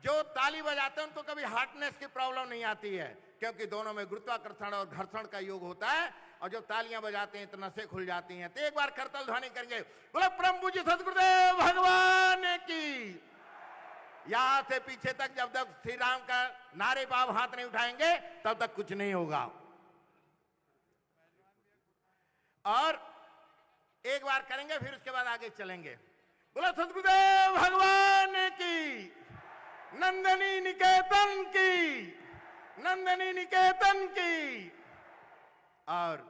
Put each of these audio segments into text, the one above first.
जो ताली बजाते हैं उनको कभी हार्टनेस की प्रॉब्लम नहीं आती है, क्योंकि दोनों में गुरुत्वाकर्षण और घर्षण का योग होता है। और जो तालियां बजाते हैं तो नसें खुल जाती हैं। तो एक बार करतल ध्वनि करेंगे, बोले परम पूज्य सद्गुरुदेव भगवान की। यहां से पीछे तक जब तक श्री राम का नारे पर हाथ नहीं उठाएंगे तब तक कुछ नहीं होगा। और एक बार करेंगे, फिर उसके बाद आगे चलेंगे। बोला सद्गुरुदेव भगवान की, नंदनी निकेतन की, नंदनी निकेतन की। और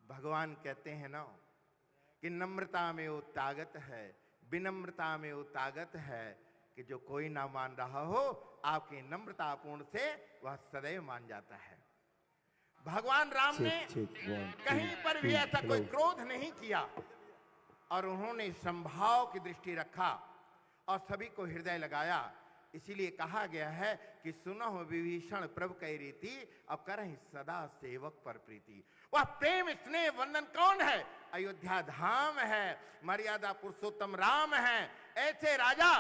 भगवान कहते हैं ना कि नम्रता में वो ताकत है, विनम्रता में वो ताकत है कि जो कोई ना मान रहा हो आपकी नम्रतापूर्ण से वह सदैव मान जाता है। भगवान राम ने कहीं पर भी ऐसा कोई क्रोध नहीं किया और उन्होंने संभाव की दृष्टि रखा और सभी को हृदय लगाया। इसीलिए कहा गया है कि सुनहु विभीषण प्रभु कई रीति, अब करहि सदा सेवक पर प्रीति। वह प्रेम स्नेह वंदन कौन है? अयोध्या धाम है, मर्यादा पुरुषोत्तम राम है। ऐसे राजा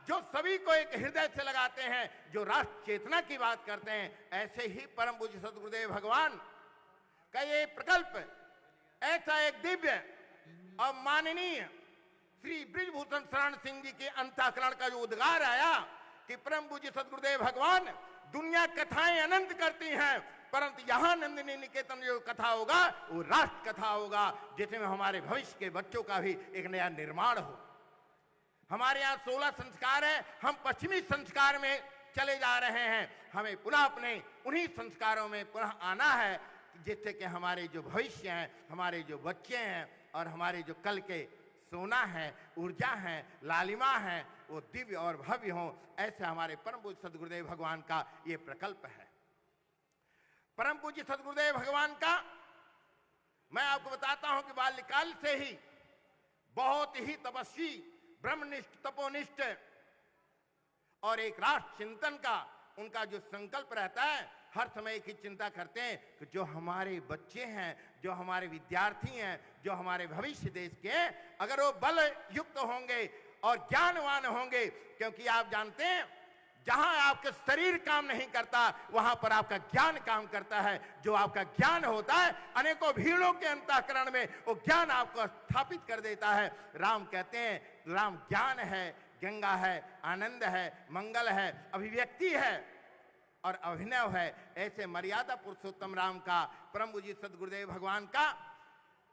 जो सभी को एक हृदय से लगाते हैं, जो राष्ट्र चेतना की बात करते हैं, ऐसे ही परम पूज्य सद्गुरुदेव भगवान का ये प्रकल्प, ऐसा एक दिव्य और माननीय श्री बृजभूषण शरण सिंह जी के अंतःकरण का जो उद्गार आया कि परम पूज्य सद्गुरुदेव भगवान, दुनिया कथाएं अनंत करती हैं, परंतु यहां नंदिनी निकेतन जो कथा होगा वो राष्ट्र कथा होगा, जिसमें हमारे भविष्य के बच्चों का भी एक नया निर्माण हो। हमारे यहाँ 16 संस्कार है, हम पश्चिमी संस्कार में चले जा रहे हैं। हमें पुनः अपने उन्हीं संस्कारों में पुनः आना है, जिससे कि हमारे जो भविष्य हैं, हमारे जो बच्चे हैं और हमारे जो कल के सोना है, ऊर्जा है, लालिमा है, वो दिव्य और भव्य हो। ऐसे हमारे परम पूज्य सद्गुरुदेव भगवान का ये प्रकल्प है। परम पूज्य सद्गुरुदेव भगवान का मैं आपको बताता हूं कि बाल्यकाल से ही बहुत ही तपस्वी, ब्रह्मनिष्ठ, तपोनिष्ठ और एक राष्ट्र चिंतन का उनका जो संकल्प रहता है, हर समय एक ही चिंता करते हैं कि जो हमारे बच्चे हैं, जो हमारे विद्यार्थी हैं, जो हमारे भविष्य देश के हैं, अगर वो बल युक्त होंगे और ज्ञानवान होंगे, क्योंकि आप जानते हैं जहां आपका शरीर काम नहीं करता वहां पर आपका ज्ञान काम करता है। जो आपका ज्ञान होता है, अनेकों भीड़ों के अंतःकरण में वो ज्ञान आपको स्थापित कर देता है। राम कहते हैं, राम ज्ञान है, गंगा है, आनंद है, मंगल है, अभिव्यक्ति है और अभिनव है। ऐसे मर्यादा पुरुषोत्तम राम का, परम पूज्य सद्गुरुदेव भगवान का,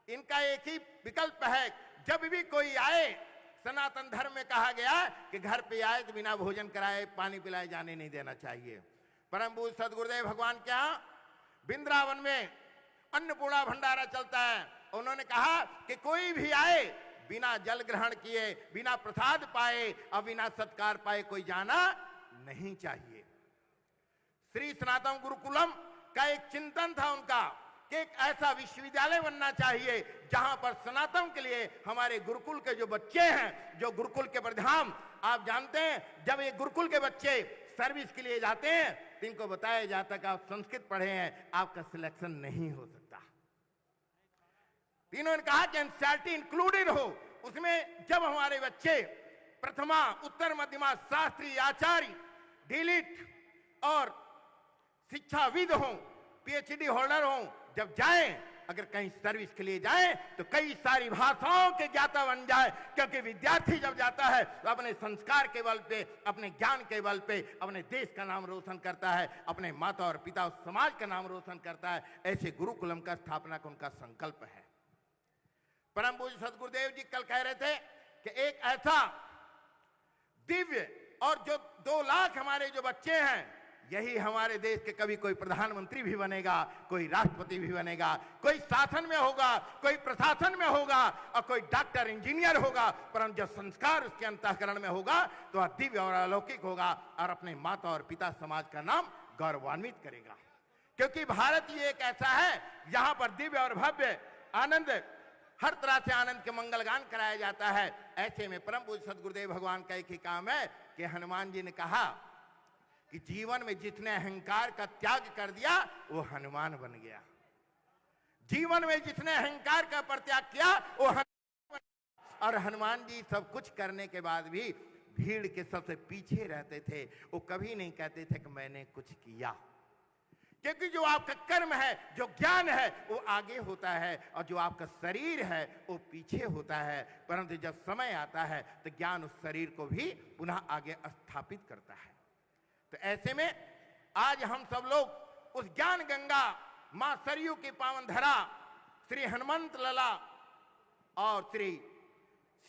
इनका एक ही विकल्प है, जब भी कोई आए, सनातन धर्म में कहा गया कि घर पे आए तो बिना भोजन कराए, पानी पिलाए जाने नहीं देना चाहिए। परम पूज्य सद्गुरुदेव भगवान के यहाँ वृंदावन में अन्नपूर्णा भंडारा चलता है। उन्होंने कहा कि कोई भी आए बिना जल ग्रहण किए, बिना प्रसाद पाए और बिना सत्कार पाए कोई जाना नहीं चाहिए। श्री सनातन गुरुकुलम का एक चिंतन था उनका कि एक ऐसा विश्वविद्यालय बनना चाहिए जहां पर सनातन के लिए हमारे गुरुकुल के जो बच्चे हैं, जो गुरुकुल के प्रधान, आप जानते हैं जब ये गुरुकुल के बच्चे सर्विस के लिए जाते हैं तो इनको बताया जाता कि आप संस्कृत पढ़े हैं, आपका सिलेक्शन नहीं हो सकता। इन्होंने कहा कि एनसीईआरटी इंक्लूडेड हो, उसमें जब हमारे बच्चे प्रथमा, उत्तर मध्यमा, शास्त्री, आचार्य, डीलिट और शिक्षाविद हो, पीएचडी होल्डर हो, जब जाएं, अगर कहीं सर्विस के लिए जाएं तो कई सारी भाषाओं के ज्ञाता बन जाए, क्योंकि विद्यार्थी जब जाता है तो अपने संस्कार के बल पे, अपने ज्ञान के बल पे अपने देश का नाम रोशन करता है, अपने माता और पिता और समाज का नाम रोशन करता है। ऐसे गुरुकुलम का स्थापना का उनका संकल्प है। परम पूज्य सद्गुरुदेव जी कल कह रहे थे कि एक ऐसा दिव्य, और जो 2 लाख हमारे जो बच्चे हैं, यही हमारे देश के कभी कोई प्रधानमंत्री भी बनेगा, कोई राष्ट्रपति भी बनेगा, कोई शासन में होगा, कोई प्रशासन में होगा और कोई डॉक्टर, इंजीनियर होगा, परंतु जो संस्कार उसके अंतःकरण में होगा तो वह दिव्य और अलौकिक होगा और अपने माता और पिता समाज का नाम गौरवान्वित करेगा। क्योंकि भारत ये एक ऐसा है जहां पर दिव्य और भव्य आनंद, हर तरह से आनंद के मंगलगान कराया जाता है। ऐसे में परम पूज्य सद्गुरुदेव भगवान का एक ही काम है कि हनुमान जी ने कहा कि जीवन में जितने अहंकार का त्याग कर दिया वो हनुमान बन गया। जीवन में जितने अहंकार का परित्याग किया वो हनुमान बन गया। और हनुमान जी सब कुछ करने के बाद भी भीड़ के सबसे पीछे रहते थे। वो कभी नहीं कहते थे कि मैंने कुछ किया, क्योंकि जो आपका कर्म है, जो ज्ञान है, वो आगे होता है और जो आपका शरीर है वो पीछे होता है। परंतु जब समय आता है तो ज्ञान उस शरीर को भी पुनः आगे स्थापित करता है। तो ऐसे में आज हम सब लोग उस ज्ञान गंगा मां सरयू की पावन धरा श्री हनुमंत लला और श्री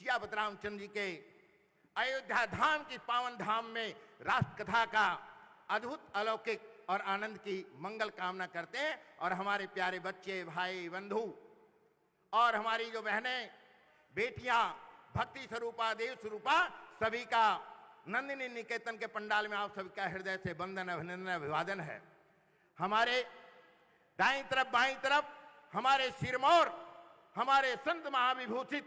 सियापत रामचंद्र जी के अयोध्या धाम की पावन धाम में राष्ट्र कथा का अद्भुत अलौकिक और आनंद की मंगल कामना करते हैं। और हमारे प्यारे बच्चे, भाई, बंधु और हमारी जो बहनें, बेटियां, भक्ति स्वरूपा, देव स्वरूपा, सभी का नंदिनी निकेतन के पंडाल में आप सभी का हृदय से वंदन, अभिनंदन, अभिवादन है। हमारे दाईं तरफ, बाईं तरफ हमारे सिरमौर, हमारे संत महाविभूषित,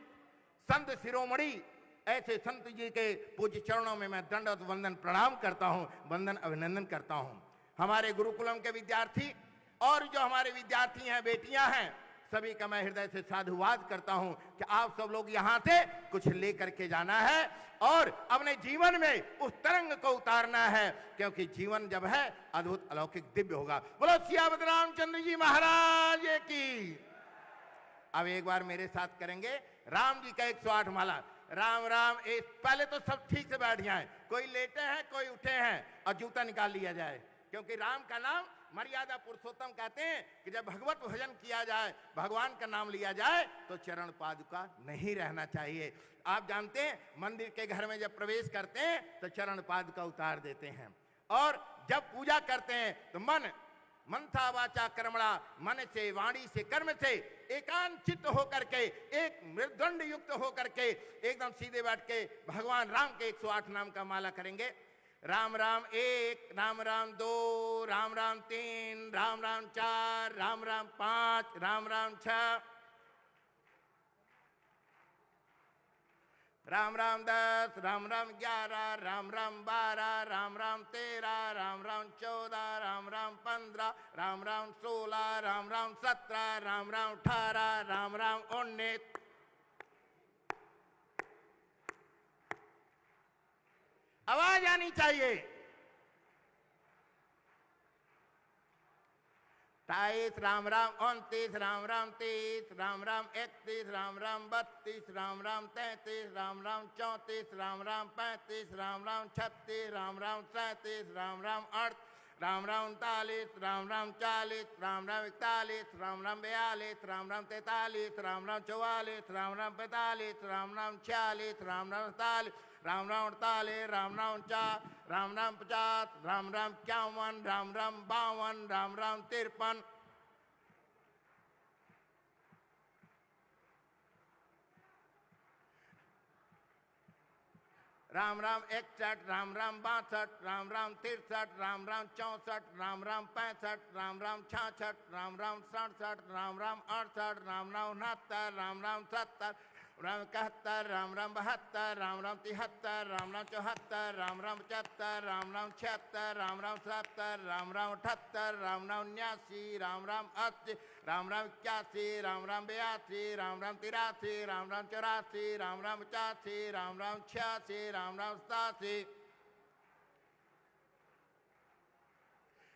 संत शिरोमणि, ऐसे संत जी के पूज्य चरणों में मैं दंडवत वंदन प्रणाम करता हूं, वंदन अभिनंदन करता हूं। हमारे गुरुकुलम के विद्यार्थी और जो हमारे विद्यार्थी हैं, बेटियां हैं, सभी का मैं हृदय से साधुवाद करता हूं कि आप सब लोग यहां से कुछ लेकर के जाना है और अपने जीवन में उस तरंग को उतारना है, क्योंकि जीवन जब है अद्भुत अलौकिक दिव्य होगा। बोलो सियापत रामचंद्र जी महाराज की। अब एक बार मेरे साथ करेंगे राम जी का 108 माला। राम राम। पहले तो सब ठीक से बैठ जाएं, कोई लेटे हैं, कोई उठे हैं, और जूता निकाल लिया जाए, क्योंकि राम का नाम मर्यादा पुरुषोत्तम कहते हैं कि जब भगवत भजन किया जाए, भगवान का नाम लिया जाए, तो चरण पादुका नहीं रहना चाहिए। आप जानते हैं मंदिर के घर में जब प्रवेश करते हैं तो चरण पादुका उतार देते हैं, और जब पूजा करते हैं तो मनसा वाचा कर्मणा, मन से, वाणी से, कर्म से एकांत चित्त होकर के, एक मृदंड युक्त होकर के एकदम सीधे बैठ के भगवान राम के 108 नाम का माला करेंगे। राम राम 1, राम राम 2, राम राम 3, राम राम 4, राम राम 5, राम राम 6, राम राम 10, राम राम 11, राम राम 12, राम राम 13, राम राम 14, राम राम 15, राम राम 16, राम राम 17, राम राम 18, राम राम 19। आवाज आनी चाहिए। 28, राम राम 29, राम राम 30, राम राम 31, राम राम 32, राम राम 33, राम राम 34, राम राम 35, राम राम 36, राम राम 37, राम राम 38, राम राम 39, राम राम 40, राम राम 41, राम राम 42, राम राम 43, राम राम 44, राम राम 45, राम राम 46, राम राम 47, राम राम 48, राम राम 49, राम राम 50, राम राम 51, राम राम 52, राम राम 53। राम राम 61, राम राम 62, राम राम 63, राम राम 64, राम राम 65, राम राम 66, राम राम 67, राम राम 68, राम राम 69, राम राम 70, राम 71, राम राम 72, राम राम 73, राम राम 74, राम राम 75, राम राम 76, राम राम 70, राम राम 78, राम राम 79, राम राम 80, राम राम 81, राम राम 82, राम राम 83, राम राम 84, राम राम 85, राम राम 86, राम राम 87,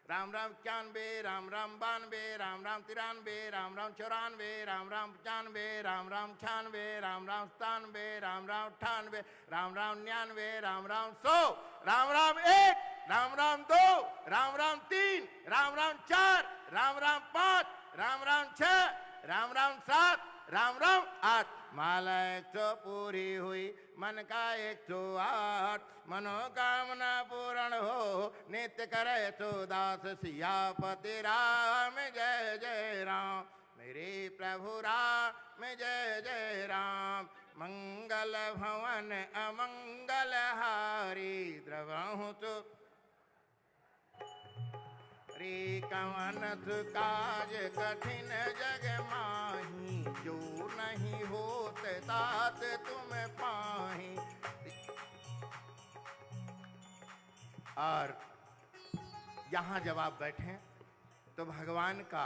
राम राम 91, राम राम 92, राम राम 93, राम राम 94, राम राम 95, राम राम 96, राम राम 97, राम राम 98, राम राम 99, राम राम 100, राम राम 1, राम राम 2, राम राम 3, राम राम 4, राम राम 5, राम राम 6, राम राम 7, राम राम 8। माला 100 पूरी हुई, मन का 108, मनोकामना पूर्ण हो, नित्य करे सो दास सियापति राम। जय जय राम, मेरे प्रभु राम, जय जय राम। मंगल भवन अमंगल हारी, द्रवहु तो रे कवन काज कठिन जग माही, जो नहीं होत तात तुम पाही। और यहाँ जब आप बैठें तो भगवान का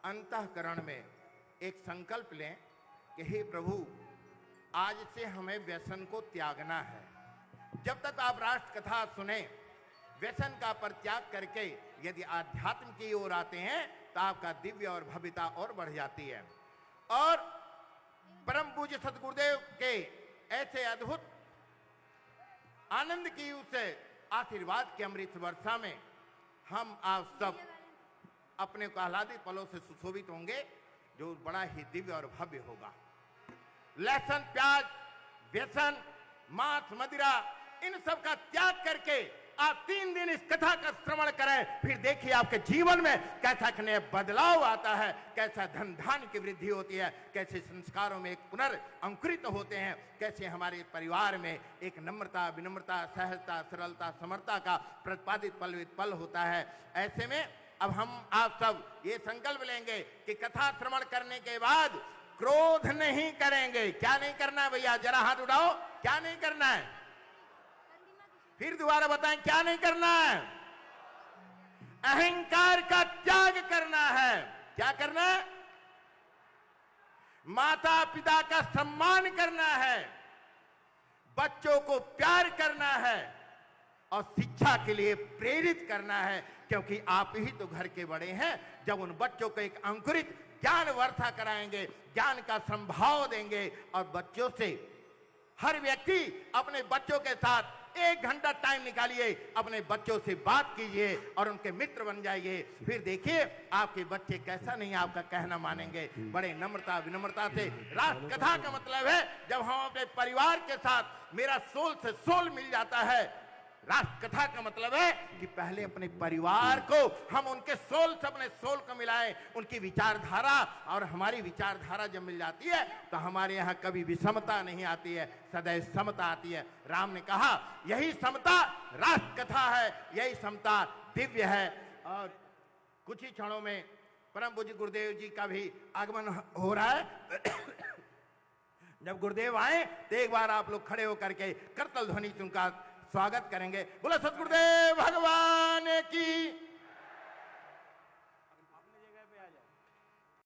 अंतःकरण में एक संकल्प लें कि हे प्रभु, आज से हमें व्यसन को त्यागना है। जब तक आप राष्ट्र कथा सुने, व्यसन का परित्याग करके यदि आध्यात्म की ओर आते हैं तो आपका दिव्य और भव्यता और बढ़ जाती है। और परम पूज्य सद्गुरुदेव के ऐसे अद्भुत आनंद की उस आशीर्वाद की अमृत वर्षा में हम आप सब अपने को आह्लादित पलों से सुशोभित होंगे, जो बड़ा ही दिव्य और भव्य होगा। लहसुन, प्याज, व्यसन, मांस, मदिरा, इन सब का त्याग करके आप 3 दिन इस कथा का श्रवण करें, फिर देखिए आपके जीवन में कैसा नया बदलाव आता है, कैसा धन धान्य की वृद्धि होती है, कैसे संस्कारों में एक पुनर्अंकुरित होते हैं, कैसे हमारे परिवार में एक नम्रता, विनम्रता, सहजता, सरलता, समर्था का प्रतिपादित पल होता है। ऐसे में अब हम आप सब ये संकल्प लेंगे कि कथा श्रवण करने के बाद क्रोध नहीं करेंगे। क्या नहीं करना है भैया, जरा हाथ उठाओ, क्या नहीं करना है? फिर दोबारा बताएं, क्या नहीं करना है? अहंकार का त्याग करना है। क्या करना है? माता पिता का सम्मान करना है, बच्चों को प्यार करना है और शिक्षा के लिए प्रेरित करना है, क्योंकि आप ही तो घर के बड़े हैं। जब उन बच्चों को एक अंकुरित ज्ञान वर्षा कराएंगे, ज्ञान का संभाव देंगे, और बच्चों से हर व्यक्ति अपने बच्चों के साथ 1 घंटा टाइम निकालिए, अपने बच्चों से बात कीजिए और उनके मित्र बन जाइए। फिर देखिए आपके बच्चे कैसा नहीं आपका कहना मानेंगे, बड़े नम्रता विनम्रता से। राष्ट्र कथा का मतलब है जब हम अपने परिवार के साथ मेरा सोल से सोल मिल जाता है। राष्ट्र कथा का मतलब है कि पहले अपने परिवार को हम उनके सोल से अपने सोल को मिलाएं, उनकी विचारधारा और हमारी विचारधारा जब मिल जाती है तो हमारे यहाँ कभी विषमता नहीं आती है, सदैव समता आती है। राम ने कहा यही समता राष्ट्र कथा है, यही समता दिव्य है। और कुछ ही क्षणों में परम पूज्य गुरुदेव जी का भी आगमन हो रहा है। जब गुरुदेव आए तो एक बार आप लोग खड़े होकर के करतल ध्वनि से उनका स्वागत करेंगे। बोला सतगुरुदेव भगवान।